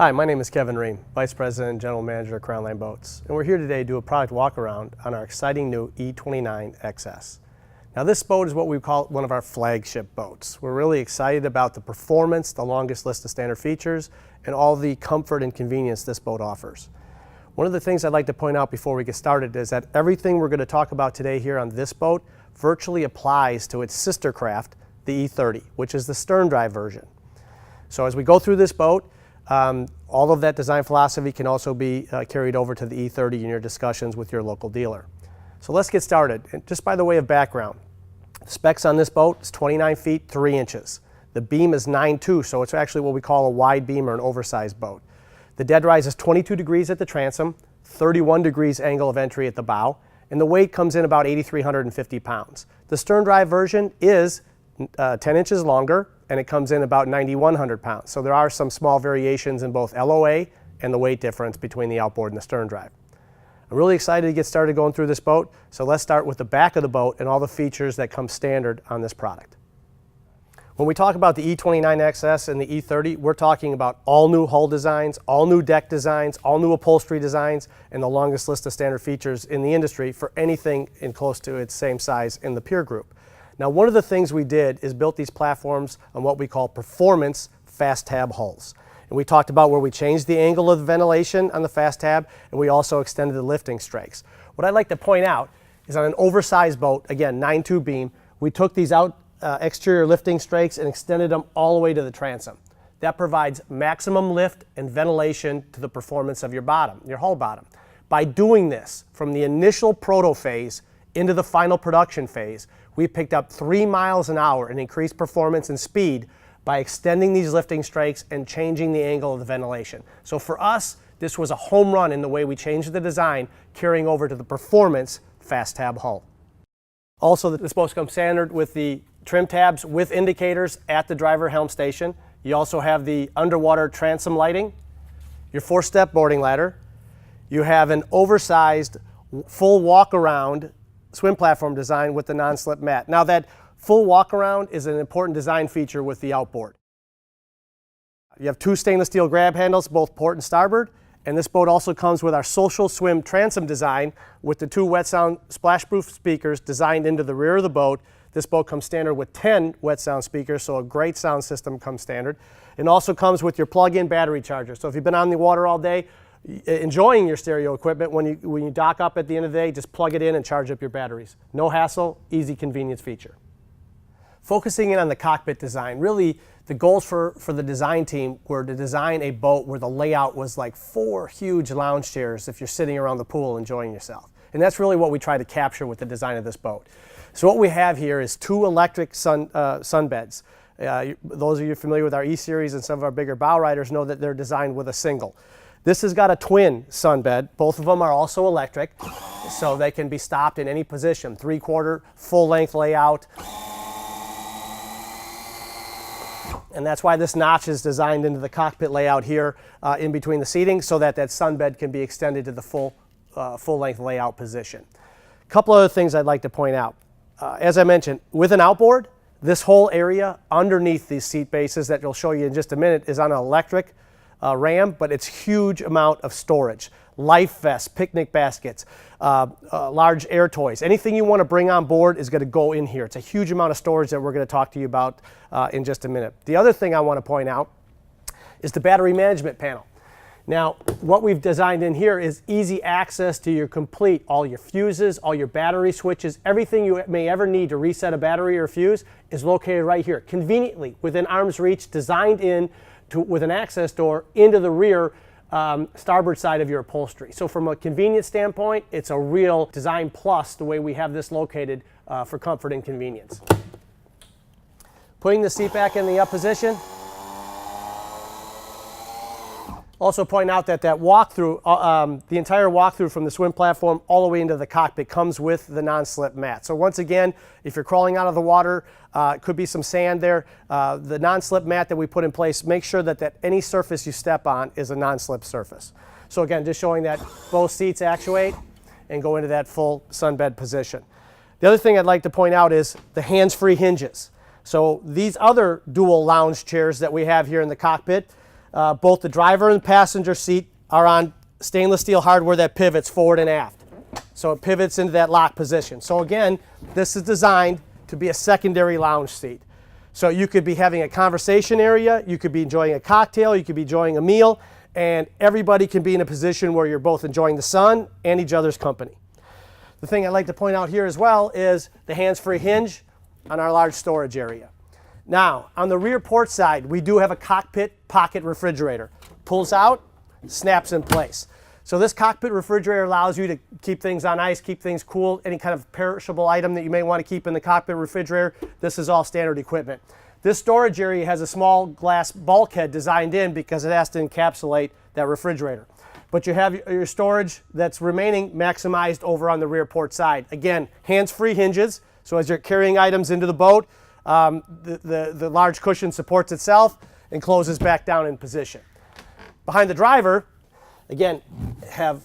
Hi, my name is Kevin Riem, Vice President and General Manager of Crownline Boats, and we're here today to do a product walk around on our exciting new E29 XS. Now this boat is what we call one of our flagship boats. We're really excited about the performance, the longest list of standard features, and all the comfort and convenience this boat offers. One of the things I'd like to point out before we get started is that everything we're going to talk about today here on this boat virtually applies to its sister craft, the E30, which is the stern drive version. So as we go through this boat, all of that design philosophy can also be carried over to the E30 in your discussions with your local dealer. So let's get started. And just by the way of background, the specs on this boat is 29 feet 3 inches. The beam is 9.2, so it's actually what we call a wide beam or an oversized boat. The dead rise is 22 degrees at the transom, 31 degrees angle of entry at the bow, and the weight comes in about 8,350 pounds. The stern drive version is 10 inches longer, and it comes in about 9,100 pounds. So there are some small variations in both LOA and the weight difference between the outboard and the stern drive. I'm really excited to get started going through this boat, so let's start with the back of the boat and all the features that come standard on this product. When we talk about the E29 XS and the E30, we're talking about all new hull designs, all new deck designs, all new upholstery designs, and the longest list of standard features in the industry for anything in close to its same size in the peer group. Now, one of the things we did is built these platforms on what we call performance fast tab hulls. And we talked about where we changed the angle of the ventilation on the fast tab, and we also extended the lifting strakes. What I'd like to point out is on an oversized boat, again, 9.2 beam, we took these exterior lifting strakes and extended them all the way to the transom. That provides maximum lift and ventilation to the performance of your bottom, your hull bottom. By doing this, from the initial proto phase into the final production phase, we picked up 3 miles an hour in increased performance and speed by extending these lifting strakes and changing the angle of the ventilation. So for us, this was a home run in the way we changed the design, carrying over to the performance fast tab hull. Also, this boat comes standard with the trim tabs with indicators at the driver helm station. You also have the underwater transom lighting, your 4-step boarding ladder. You have an oversized full walk-around swim platform design with the non-slip mat. Now that full walk-around is an important design feature with the outboard. You have 2 stainless steel grab handles, both port and starboard, and this boat also comes with our social swim transom design with the 2 wet sound splash-proof speakers designed into the rear of the boat. This boat comes standard with 10 wet sound speakers, so a great sound system comes standard. It also comes with your plug-in battery charger. So if you've been on the water all day, enjoying your stereo equipment, when you dock up at the end of the day, just plug it in and charge up your batteries. No hassle, easy convenience feature. Focusing in on the cockpit design, really the goals for the design team were to design a boat where the layout was like 4 huge lounge chairs if you're sitting around the pool enjoying yourself. And that's really what we try to capture with the design of this boat. So what we have here is 2 electric sunbeds. Those of you familiar with our E-Series and some of our bigger bow riders know that they're designed with a single. This has got a twin sunbed. Both of them are also electric, so they can be stopped in any position. 3/4 full-length layout. And that's why this notch is designed into the cockpit layout here in between the seating, so that sunbed can be extended to the full-length layout position. A couple other things I'd like to point out. As I mentioned, with an outboard, this whole area underneath these seat bases that we'll show you in just a minute is on an electric Riem, but it's huge amount of storage. Life vests, picnic baskets, large air toys. Anything you want to bring on board is going to go in here. It's a huge amount of storage that we're going to talk to you about in just a minute. The other thing I want to point out is the battery management panel. Now, what we've designed in here is easy access to your all your fuses, all your battery switches, everything you may ever need to reset a battery or fuse is located right here, conveniently within arm's reach, designed in with an access door into the rear starboard side of your upholstery. So from a convenience standpoint, it's a real design plus the way we have this located for comfort and convenience. Putting the seat back in the up position. Also point out that walkthrough, the entire walkthrough from the swim platform all the way into the cockpit comes with the non-slip mat. So once again, if you're crawling out of the water, it could be some sand there. The non-slip mat that we put in place, make sure that any surface you step on is a non-slip surface. So again, just showing that both seats actuate and go into that full sunbed position. The other thing I'd like to point out is the hands-free hinges. So these other dual lounge chairs that we have here in the cockpit, Both the driver and passenger seat are on stainless steel hardware that pivots forward and aft. So it pivots into that lock position. So again, this is designed to be a secondary lounge seat. So you could be having a conversation area, you could be enjoying a cocktail, you could be enjoying a meal, and everybody can be in a position where you're both enjoying the sun and each other's company. The thing I'd like to point out here as well is the hands-free hinge on our large storage area. Now, on the rear port side, we do have a cockpit pocket refrigerator. Pulls out, snaps in place. So this cockpit refrigerator allows you to keep things on ice, keep things cool, any kind of perishable item that you may want to keep in the cockpit refrigerator. This is all standard equipment. This storage area has a small glass bulkhead designed in because it has to encapsulate that refrigerator. But you have your storage that's remaining maximized over on the rear port side. Again, hands-free hinges, so as you're carrying items into the boat, the large cushion supports itself and closes back down in position. Behind the driver, again, have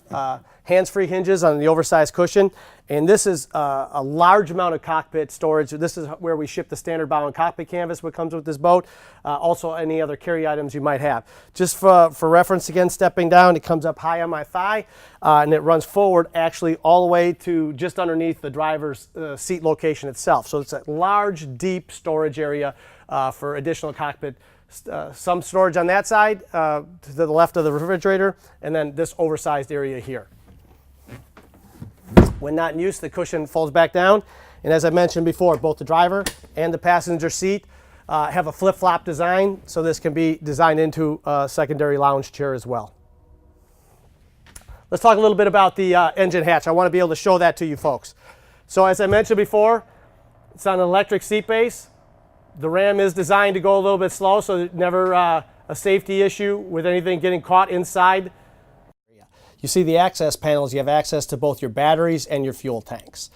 hands-free hinges on the oversized cushion, and this is a large amount of cockpit storage. This is where we ship the standard bow and cockpit canvas, what comes with this boat, also any other carry items you might have. Just for reference, again, stepping down, it comes up high on my thigh, and it runs forward actually all the way to just underneath the driver's seat location itself. So it's a large, deep storage area for additional cockpit. Some storage on that side to the left of the refrigerator, and then this oversized area here. When not in use, the cushion folds back down, and as I mentioned before, both the driver and the passenger seat have a flip-flop design, so this can be designed into a secondary lounge chair as well. Let's talk a little bit about the engine hatch. I want to be able to show that to you folks. So as I mentioned before, it's on an electric seat base. The Ram is designed to go a little bit slow, so there's never a safety issue with anything getting caught inside. You see the access panels, you have access to both your batteries and your fuel tanks.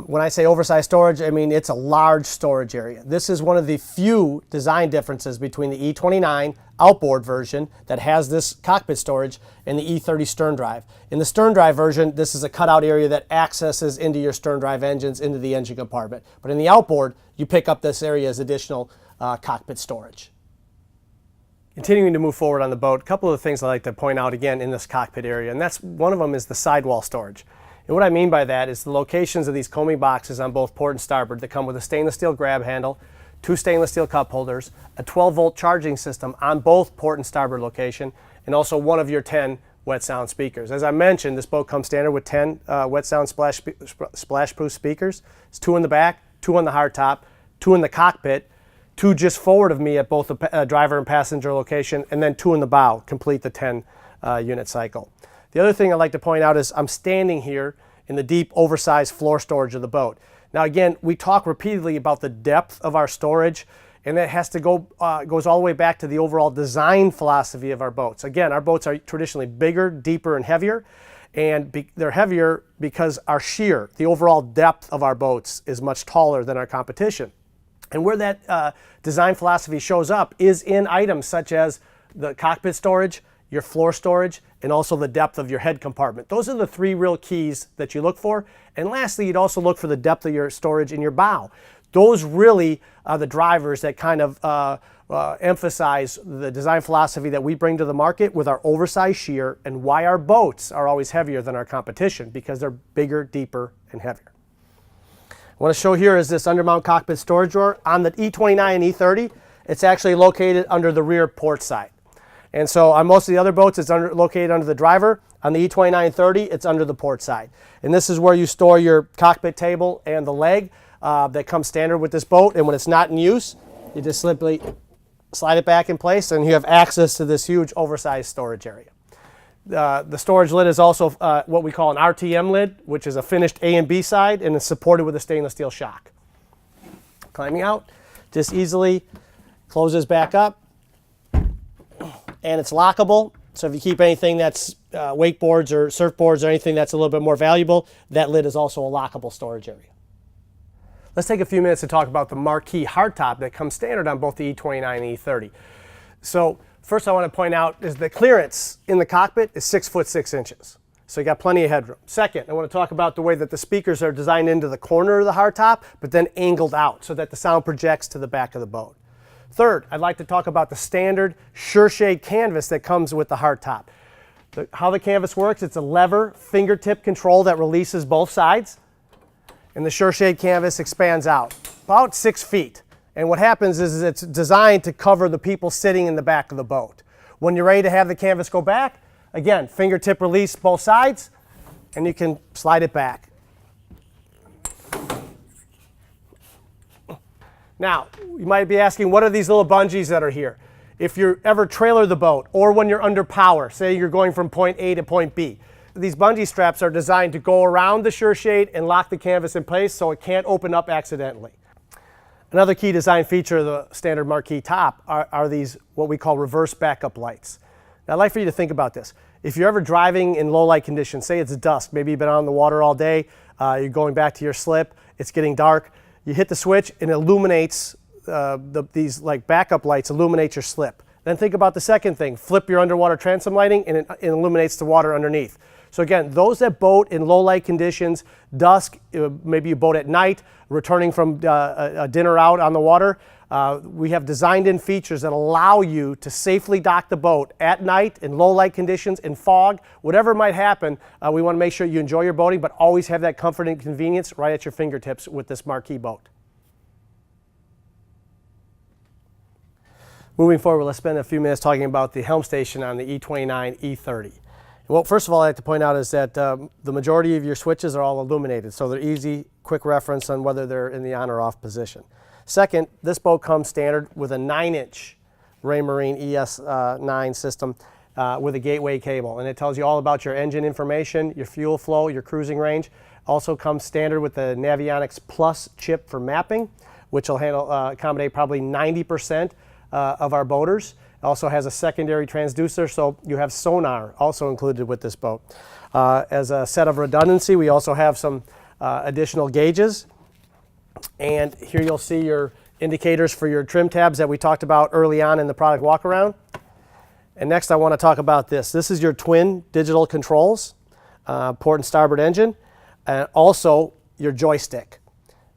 When I say oversized storage, I mean it's a large storage area. This is one of the few design differences between the E29 outboard version that has this cockpit storage and the E30 stern drive. In the stern drive version, this is a cutout area that accesses into your stern drive engines, into the engine compartment. But in the outboard, you pick up this area as additional cockpit storage. Continuing to move forward on the boat, a couple of things I'd like to point out again in this cockpit area, and that's one of them is the sidewall storage. And what I mean by that is the locations of these combing boxes on both port and starboard that come with a stainless steel grab handle, 2 stainless steel cup holders, a 12-volt charging system on both port and starboard location, and also one of your 10 wet sound speakers. As I mentioned, this boat comes standard with 10 wet sound splash-proof speakers. It's 2 in the back, 2 on the hardtop, 2 in the cockpit, 2 just forward of me at both the driver and passenger location, and then 2 in the bow, complete the 10 unit cycle. The other thing I'd like to point out is I'm standing here in the deep oversized floor storage of the boat. Now again, we talk repeatedly about the depth of our storage, and that has to goes all the way back to the overall design philosophy of our boats. Again, our boats are traditionally bigger, deeper, and heavier, and they're heavier because our shear, the overall depth of our boats, is much taller than our competition. And where that design philosophy shows up is in items such as the cockpit storage, your floor storage, and also the depth of your head compartment. Those are the 3 real keys that you look for. And lastly, you'd also look for the depth of your storage in your bow. Those really are the drivers that kind of emphasize the design philosophy that we bring to the market with our oversized shear, and why our boats are always heavier than our competition, because they're bigger, deeper, and heavier. What I want to show here is this undermount cockpit storage drawer. On the E29 and E30, it's actually located under the rear port side. And so on most of the other boats, it's located under the driver. On the E29 and 30, it's under the port side. And this is where you store your cockpit table and the leg that comes standard with this boat. And when it's not in use, you just simply slide it back in place, and you have access to this huge oversized storage area. The storage lid is also what we call an RTM lid, which is a finished A and B side, and is supported with a stainless steel shock. Climbing out, just easily closes back up, and it's lockable. So if you keep anything that's wakeboards or surfboards or anything that's a little bit more valuable, that lid is also a lockable storage area. Let's take a few minutes to talk about the marquee hardtop that comes standard on both the E29 and E30. So first I want to point out is the clearance in the cockpit is 6 foot 6 inches. So you got plenty of headroom. Second, I want to talk about the way that the speakers are designed into the corner of the hardtop, but then angled out so that the sound projects to the back of the boat. Third, I'd like to talk about the standard SureShade canvas that comes with the hardtop. How the canvas works, it's a lever fingertip control that releases both sides, and the SureShade canvas expands out about 6 feet. And what happens is it's designed to cover the people sitting in the back of the boat. When you're ready to have the canvas go back, again, fingertip release both sides, and you can slide it back. Now, you might be asking, what are these little bungees that are here? If you ever trailer the boat, or when you're under power, say you're going from point A to point B, these bungee straps are designed to go around the SureShade and lock the canvas in place so it can't open up accidentally. Another key design feature of the standard marquee top are these what we call reverse backup lights. Now, I'd like for you to think about this. If you're ever driving in low light conditions, say it's dusk, maybe you've been on the water all day, you're going back to your slip, it's getting dark, you hit the switch and it illuminates, these like backup lights illuminate your slip. Then think about the second thing, flip your underwater transom lighting and it illuminates the water underneath. So again, those that boat in low light conditions, dusk, maybe you boat at night, returning from a dinner out on the water, we have designed in features that allow you to safely dock the boat at night in low light conditions, in fog, whatever might happen. We want to make sure you enjoy your boating, but always have that comfort and convenience right at your fingertips with this marquee boat. Moving forward, let's spend a few minutes talking about the helm station on the E29 E30. Well, first of all, I'd like to point out is that the majority of your switches are all illuminated, so they're easy, quick reference on whether they're in the on or off position. Second, this boat comes standard with a 9-inch Raymarine ES9 system with a gateway cable, and it tells you all about your engine information, your fuel flow, your cruising range. Also comes standard with the Navionics Plus chip for mapping, which will accommodate probably 90% of our boaters. It also has a secondary transducer, so you have sonar also included with this boat. As a set of redundancy, we also have some additional gauges. And here you'll see your indicators for your trim tabs that we talked about early on in the product walk around. And next I want to talk about this. This is your twin digital controls, port and starboard engine, and also your joystick.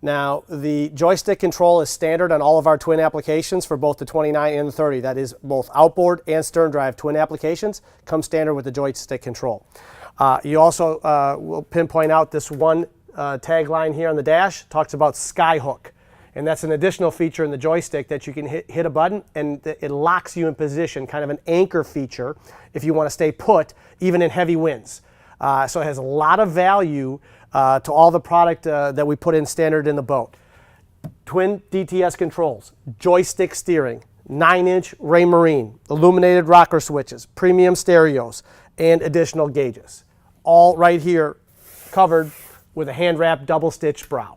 Now, the joystick control is standard on all of our twin applications for both the 29 and the 30. That is both outboard and stern drive twin applications come standard with the joystick control. You also will pinpoint out this one tagline here on the dash, talks about skyhook. And that's an additional feature in the joystick that you can hit a button and it locks you in position, kind of an anchor feature if you want to stay put even in heavy winds. So it has a lot of value to all the product that we put in standard in the boat. Twin DTS controls, joystick steering, 9-inch Raymarine, illuminated rocker switches, premium stereos, and additional gauges. All right here covered with a hand-wrapped double-stitched brow.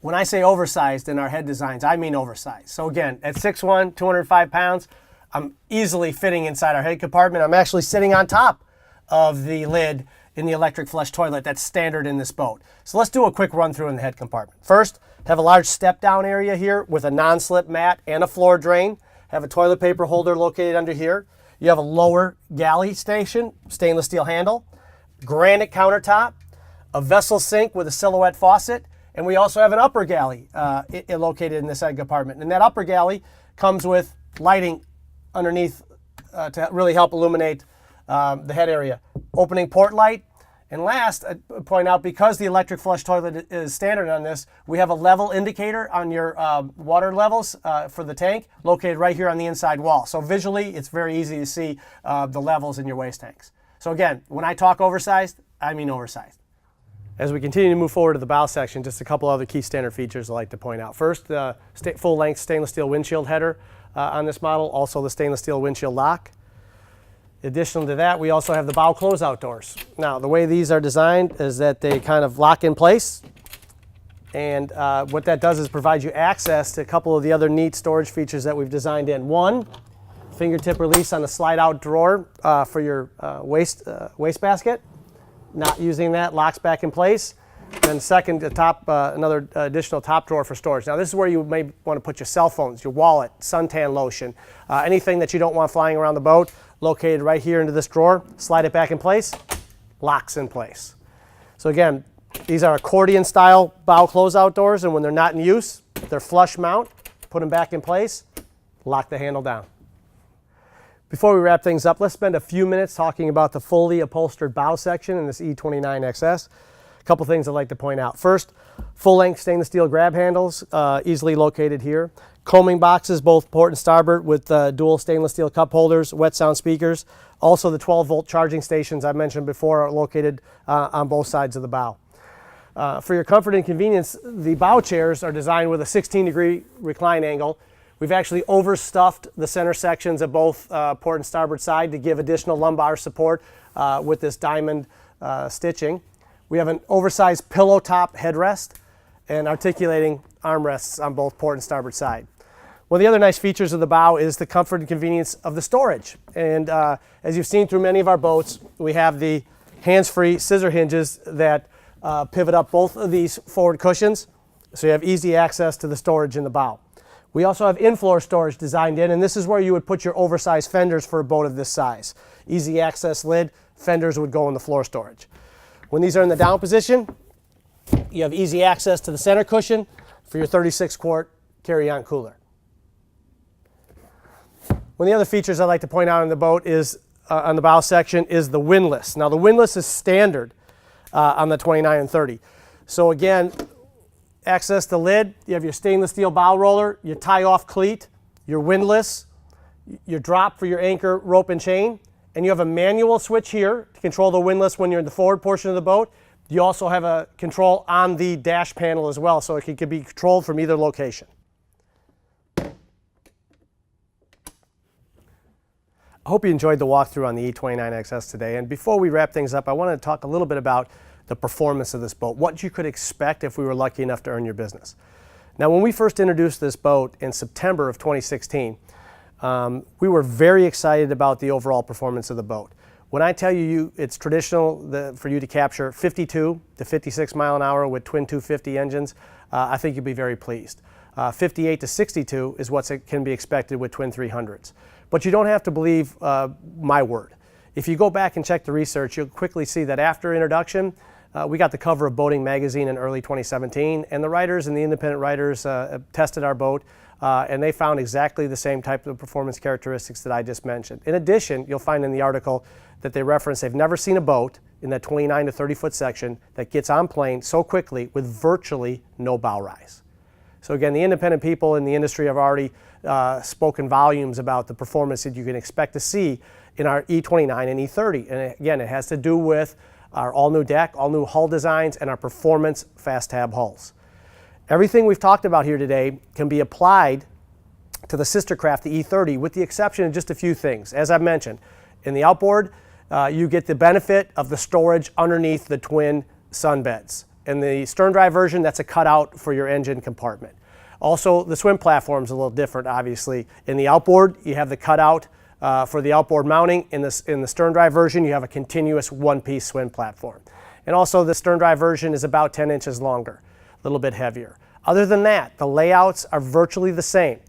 When I say oversized in our head designs, I mean oversized. So again, at 6'1", 205 pounds, I'm easily fitting inside our head compartment. I'm actually sitting on top of the lid in the electric flush toilet that's standard in this boat. So let's do a quick run through in the head compartment. First, have a large step down area here with a non-slip mat and a floor drain. Have a toilet paper holder located under here. You have a lower galley station, stainless steel handle, granite countertop, a vessel sink with a silhouette faucet, and we also have an upper galley located in this head compartment. And that upper galley comes with lighting underneath to really help illuminate the head area. Opening port light. And last, I'd point out, because the electric flush toilet is standard on this, we have a level indicator on your water levels for the tank located right here on the inside wall. So visually, it's very easy to see the levels in your waste tanks. So again, when I talk oversized, I mean oversized. As we continue to move forward to the bow section, just a couple other key standard features I'd like to point out. First, the full-length stainless steel windshield header on this model, also the stainless steel windshield lock. Additional to that, we also have the bow closeout doors. Now, the way these are designed is that they kind of lock in place, and what that does is provide you access to a couple of the other neat storage features that we've designed in. One, fingertip release on the slide-out drawer for your waste basket. Not using that, locks back in place. Then second, another additional top drawer for storage. Now this is where you may want to put your cell phones, your wallet, suntan lotion, anything that you don't want flying around the boat, located right here into this drawer. Slide it back in place, locks in place. So again, these are accordion style bow closeout doors, and when they're not in use, they're flush mount, put them back in place, lock the handle down. Before we wrap things up, let's spend a few minutes talking about the fully upholstered bow section in this E29 XS. A couple things I'd like to point out. First, full-length stainless steel grab handles, easily located here. Combing boxes, both port and starboard, with dual stainless steel cup holders, wet sound speakers. Also, the 12-volt charging stations I mentioned before are located on both sides of the bow. For your comfort and convenience, the bow chairs are designed with a 16-degree recline angle. We've actually overstuffed the center sections of both port and starboard side to give additional lumbar support with this diamond stitching. We have an oversized pillow top headrest and articulating armrests on both port and starboard side. One of the other nice features of the bow is the comfort and convenience of the storage. And as you've seen through many of our boats, we have the hands-free scissor hinges that pivot up both of these forward cushions, so you have easy access to the storage in the bow. We also have in-floor storage designed in, and this is where you would put your oversized fenders for a boat of this size. Easy access lid, fenders would go in the floor storage. When these are in the down position, you have easy access to the center cushion for your 36-quart carry-on cooler. One of the other features I'd like to point out on the boat is, on the bow section, is the windlass. Now the windlass is standard on the 29 and 30. So again, access the lid, you have your stainless steel bow roller, your tie-off cleat, your windlass, your drop for your anchor, rope, and chain, and you have a manual switch here to control the windlass when you're in the forward portion of the boat. You also have a control on the dash panel as well, so it can be controlled from either location. I hope you enjoyed the walkthrough on the E29 XS today, and before we wrap things up, I wanted to talk a little bit about the performance of this boat, what you could expect if we were lucky enough to earn your business. Now, when we first introduced this boat in September of 2016, we were very excited about the overall performance of the boat. When I tell you it's traditional for you to capture 52 to 56 mile an hour with twin 250 engines, I think you'll be very pleased. 58 to 62 is what can be expected with twin 300s. But you don't have to believe my word. If you go back and check the research, you'll quickly see that after introduction, we got the cover of Boating Magazine in early 2017, and the writers and the independent writers tested our boat, and they found exactly the same type of performance characteristics that I just mentioned. In addition, you'll find in the article that they reference they've never seen a boat in that 29 to 30 foot section that gets on plane so quickly with virtually no bow rise. So again, the independent people in the industry have already spoken volumes about the performance that you can expect to see in our E29 and E30. And again, it has to do with our all-new deck, all-new hull designs, and our performance fast tab hulls. Everything we've talked about here today can be applied to the sister craft, the E30, with the exception of just a few things. As I've mentioned, in the outboard, you get the benefit of the storage underneath the twin sunbeds. In the stern drive version, that's a cutout for your engine compartment. Also, the swim platform is a little different, obviously. In the outboard, you have the cutout for the outboard mounting. In the stern drive version, you have a continuous one-piece swim platform. And also, the stern drive version is about 10 inches longer, a little bit heavier. Other than that, the layouts are virtually the same.